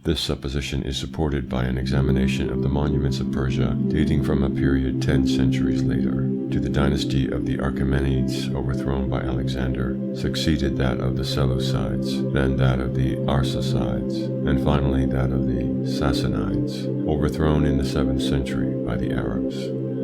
This supposition is supported by an examination of the monuments of Persia dating from a period 10 centuries later. To the dynasty of the Achaemenids, overthrown by Alexander, succeeded that of the Seleucids, then that of the Arsacides, and finally that of the Sassanids, overthrown in the 7th century by the Arabs.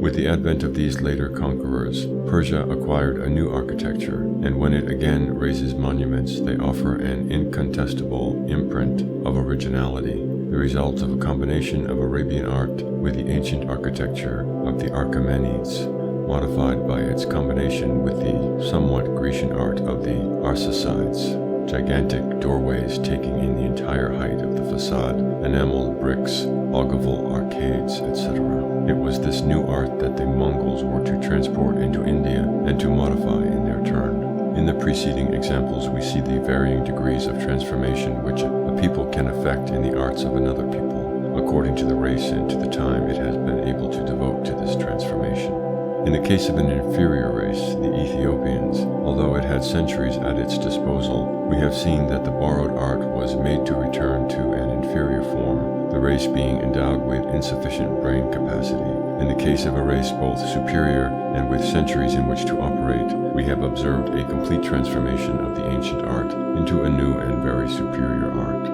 With the advent of these later conquerors, Persia acquired a new architecture, and when it again raises monuments, they offer an incontestable imprint of originality, the result of a combination of Arabian art with the ancient architecture of the Achaemenids, modified by its combination with the somewhat Grecian art of the Arsacides. Gigantic doorways taking in the entire height of the facade, enameled bricks, ogival arcades, etc. It was this new art that the Mongols were to transport into India and to modify in their turn. In the preceding examples, we see the varying degrees of transformation which a people can effect in the arts of another people, according to the race and to the time it has been able to devote to this transformation. In the case of an inferior race, the Ethiopians, although it had centuries at its disposal, we have seen that the borrowed art was made to return to an inferior form, the race being endowed with insufficient brain capacity. In the case of a race both superior and with centuries in which to operate, we have observed a complete transformation of the ancient art into a new and very superior art.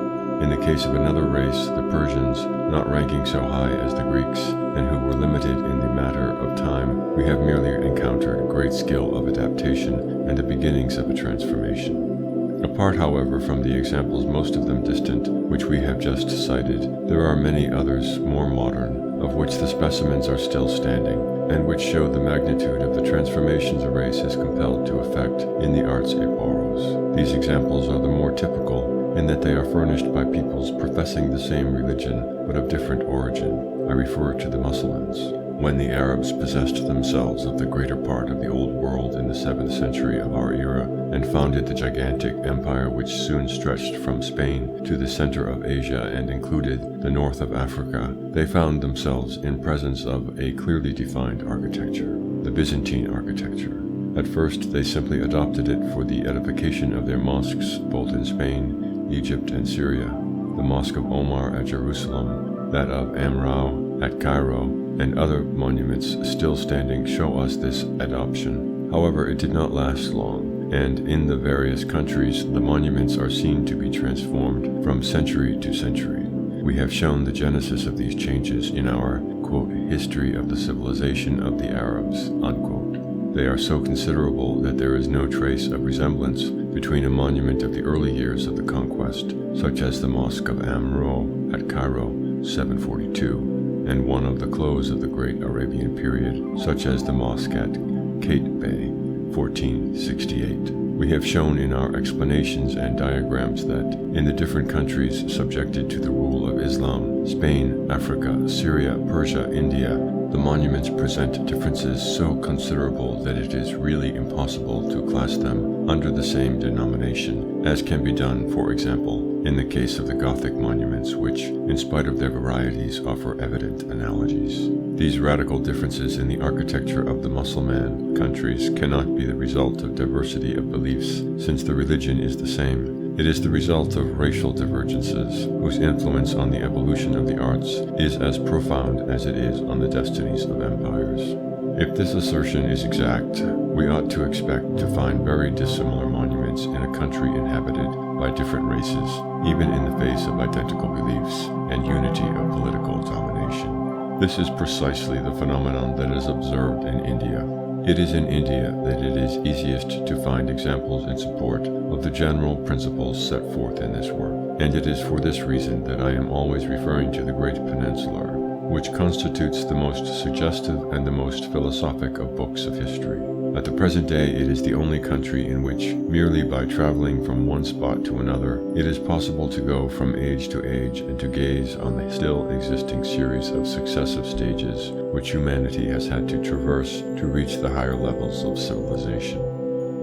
In the case of another race, the Persians, not ranking so high as the Greeks, and who were limited in the matter of time, we have merely encountered great skill of adaptation and the beginnings of a transformation. Apart, however, from the examples, most of them distant, which we have just cited, there are many others more modern, of which the specimens are still standing, and which show the magnitude of the transformations a race is compelled to effect in the arts it borrows. These examples are the more typical, in that they are furnished by peoples professing the same religion but of different origin. I refer to the Mussulmans. When the Arabs possessed themselves of the greater part of the Old World in the 7th century of our era and founded the gigantic empire which soon stretched from Spain to the center of Asia and included the north of Africa, they found themselves in presence of a clearly defined architecture, the Byzantine architecture. At first, they simply adopted it for the edification of their mosques, both in Spain, Egypt, and Syria. The Mosque of Omar at Jerusalem, that of Amrou at Cairo, and other monuments still standing show us this adoption. However, it did not last long, and in the various countries, the monuments are seen to be transformed from century to century. We have shown the genesis of these changes in our, quote, history of the civilization of the Arabs, unquote. They are so considerable that there is no trace of resemblance between a monument of the early years of the conquest, such as the Mosque of Amrou at Cairo, 742, and one of the close of the Great Arabian period, such as the Mosque at Kate Bay, 1468. We have shown in our explanations and diagrams that in the different countries subjected to the rule of Islam, Spain, Africa, Syria, Persia, India, the monuments present differences so considerable that it is really impossible to class them under the same denomination, as can be done, for example, in the case of the Gothic monuments, which, in spite of their varieties, offer evident analogies. These radical differences in the architecture of the Mussulman countries cannot be the result of diversity of beliefs, since the religion is the same. It is the result of racial divergences, whose influence on the evolution of the arts is as profound as it is on the destinies of empires. If this assertion is exact, we ought to expect to find very dissimilar monuments in a country inhabited by different races, even in the face of identical beliefs and unity of political domination. This is precisely the phenomenon that is observed in India. It is in India that it is easiest to find examples in support of the general principles set forth in this work, and it is for this reason that I am always referring to the Great Peninsular, which constitutes the most suggestive and the most philosophic of books of history. At the present day, it is the only country in which, merely by traveling from one spot to another, it is possible to go from age to age and to gaze on the still existing series of successive stages which humanity has had to traverse to reach the higher levels of civilization.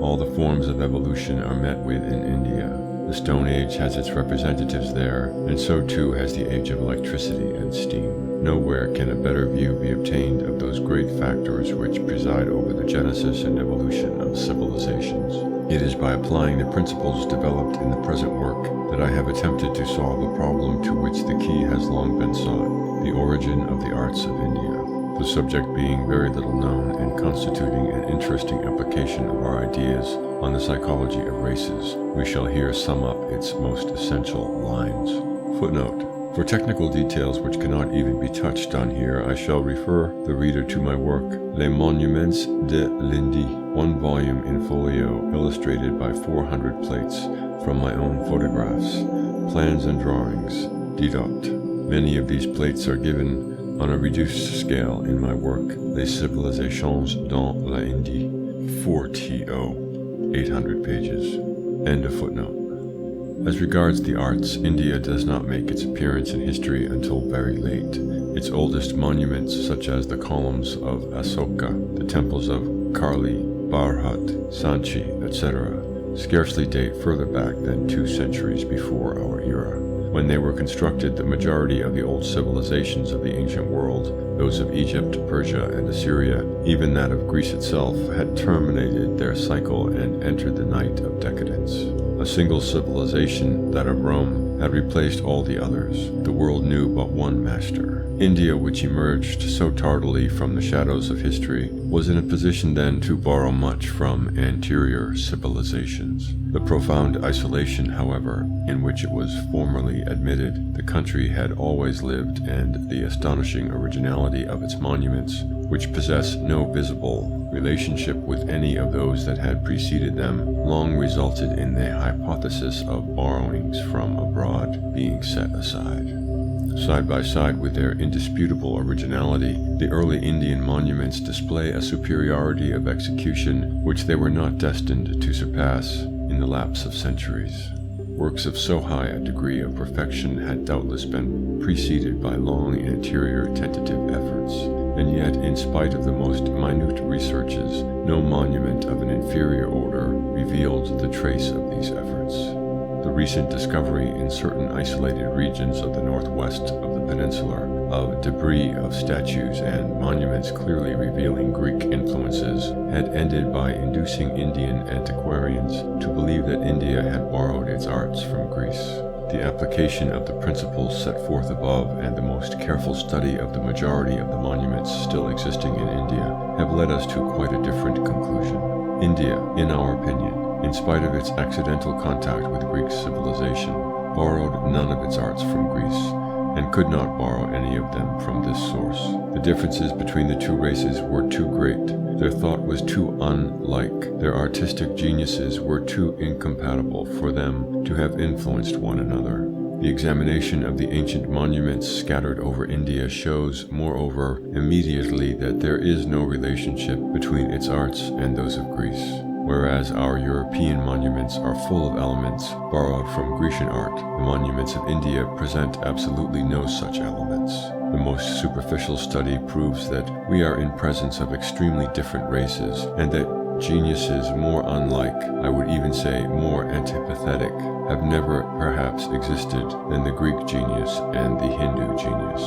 All the forms of evolution are met with in India. The Stone Age has its representatives there, and so too has the age of electricity and steam. Nowhere can a better view be obtained of those great factors which preside over the genesis and evolution of civilizations. It is by applying the principles developed in the present work that I have attempted to solve a problem to which the key has long been sought, the origin of the arts of India. The subject being very little known and constituting an interesting application of our ideas on the psychology of races, we shall here sum up its most essential lines. Footnote. For technical details which cannot even be touched on here, I shall refer the reader to my work, Les Monuments de l'Indie, 1 volume in folio, illustrated by 400 plates from my own photographs, plans and drawings, deduct. Many of these plates are given on a reduced scale in my work, Les Civilisations dans l'Indie, 4to, 800 pages. End of footnote. As regards the arts, India does not make its appearance in history until very late. Its oldest monuments, such as the columns of Asoka, the temples of Karli, Bharhut, Sanchi, etc., scarcely date further back than 2 centuries before our era. When they were constructed, the majority of the old civilizations of the ancient world, those of Egypt, Persia, and Assyria, even that of Greece itself, had terminated their cycle and entered the night of decadence. A single civilization, that of Rome, had replaced all the others. The world knew but one master. India, which emerged so tardily from the shadows of history, was in a position then to borrow much from anterior civilizations. The profound isolation, however, in which it was formerly admitted the country had always lived, and the astonishing originality of its monuments, which possess no visible relationship with any of those that had preceded them, long resulted in the hypothesis of borrowings from abroad being set aside. Side by side with their indisputable originality, the early Indian monuments display a superiority of execution which they were not destined to surpass in the lapse of centuries. Works of so high a degree of perfection had doubtless been preceded by long anterior tentative efforts, and yet, in spite of the most minute researches, no monument of an inferior order revealed the trace of these efforts. The recent discovery in certain isolated regions of the northwest of the peninsula of debris of statues and monuments clearly revealing Greek influences had ended by inducing Indian antiquarians to believe that India had borrowed its arts from Greece. The application of the principles set forth above and the most careful study of the majority of the monuments still existing in India have led us to quite a different conclusion. India, in our opinion, in spite of its accidental contact with Greek civilization, borrowed none of its arts from Greece, and could not borrow any of them from this source. The differences between the 2 races were too great, their thought was too unlike, their artistic geniuses were too incompatible for them to have influenced one another. The examination of the ancient monuments scattered over India shows, moreover, immediately that there is no relationship between its arts and those of Greece. Whereas our European monuments are full of elements borrowed from Grecian art, the monuments of India present absolutely no such elements. The most superficial study proves that we are in presence of extremely different races, and that geniuses more unlike, I would even say more antipathetic, have never perhaps existed than the Greek genius and the Hindu genius.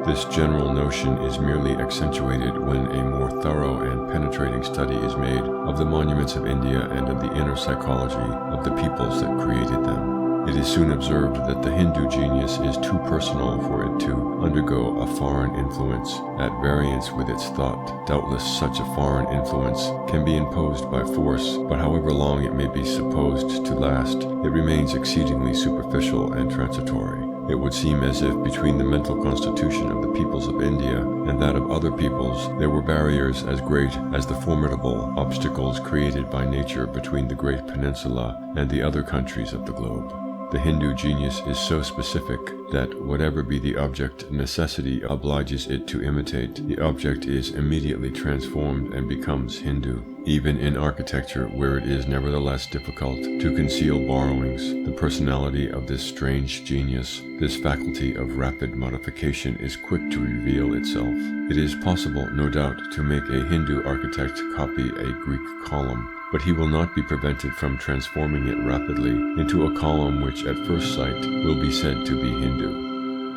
This general notion is merely accentuated when a more thorough and penetrating study is made of the monuments of India and of the inner psychology of the peoples that created them. It is soon observed that the Hindu genius is too personal for it to undergo a foreign influence at variance with its thought. Doubtless such a foreign influence can be imposed by force, but however long it may be supposed to last, it remains exceedingly superficial and transitory. It would seem as if between the mental constitution of the peoples of India and that of other peoples there were barriers as great as the formidable obstacles created by nature between the great peninsula and the other countries of the globe. The Hindu genius is so specific that whatever be the object necessity obliges it to imitate, the object is immediately transformed and becomes Hindu. Even in architecture, where it is nevertheless difficult to conceal borrowings, the personality of this strange genius, this faculty of rapid modification, is quick to reveal itself. It is possible, no doubt, to make a Hindu architect copy a Greek column, but he will not be prevented from transforming it rapidly into a column which at first sight will be said to be Hindu.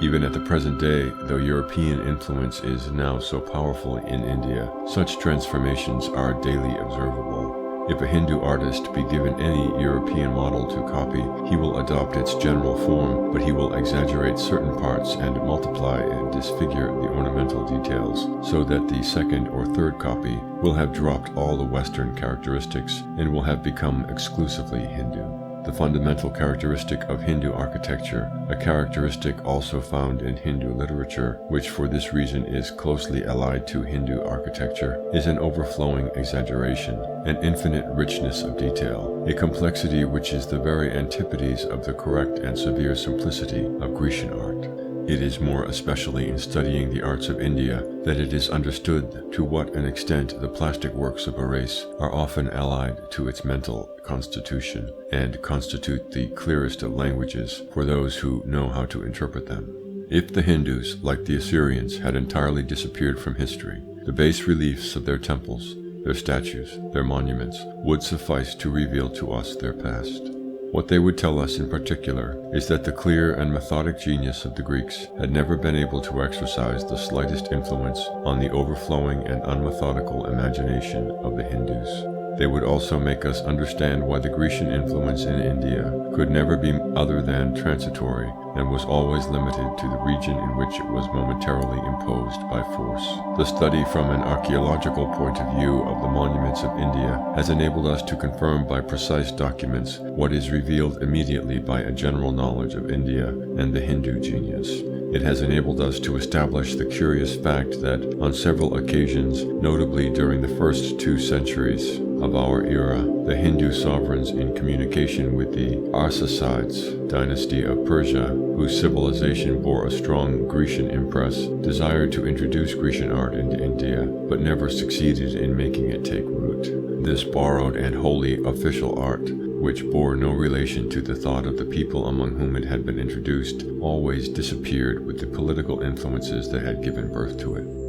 Even at the present day, though European influence is now so powerful in India, such transformations are daily observable. If a Hindu artist be given any European model to copy, he will adopt its general form, but he will exaggerate certain parts and multiply and disfigure the ornamental details, so that the second or third copy will have dropped all the Western characteristics and will have become exclusively Hindu. The fundamental characteristic of Hindu architecture, a characteristic also found in Hindu literature, which for this reason is closely allied to Hindu architecture, is an overflowing exaggeration, an infinite richness of detail, a complexity which is the very antipodes of the correct and severe simplicity of Grecian art. It is more especially in studying the arts of India that it is understood to what an extent the plastic works of a race are often allied to its mental constitution and constitute the clearest of languages for those who know how to interpret them. If the Hindus, like the Assyrians, had entirely disappeared from history, the bas reliefs of their temples, their statues, their monuments would suffice to reveal to us their past. What they would tell us in particular is that the clear and methodic genius of the Greeks had never been able to exercise the slightest influence on the overflowing and unmethodical imagination of the Hindus. They would also make us understand why the Grecian influence in India could never be other than transitory and was always limited to the region in which it was momentarily imposed by force. The study from an archaeological point of view of the monuments of India has enabled us to confirm by precise documents what is revealed immediately by a general knowledge of India and the Hindu genius. It has enabled us to establish the curious fact that on several occasions, notably during the first 2 centuries of our era, the Hindu sovereigns in communication with the Arsacides dynasty of Persia, whose civilization bore a strong Grecian impress, desired to introduce Grecian art into India, but never succeeded in making it take root. This borrowed and wholly official art, which bore no relation to the thought of the people among whom it had been introduced, always disappeared with the political influences that had given birth to it.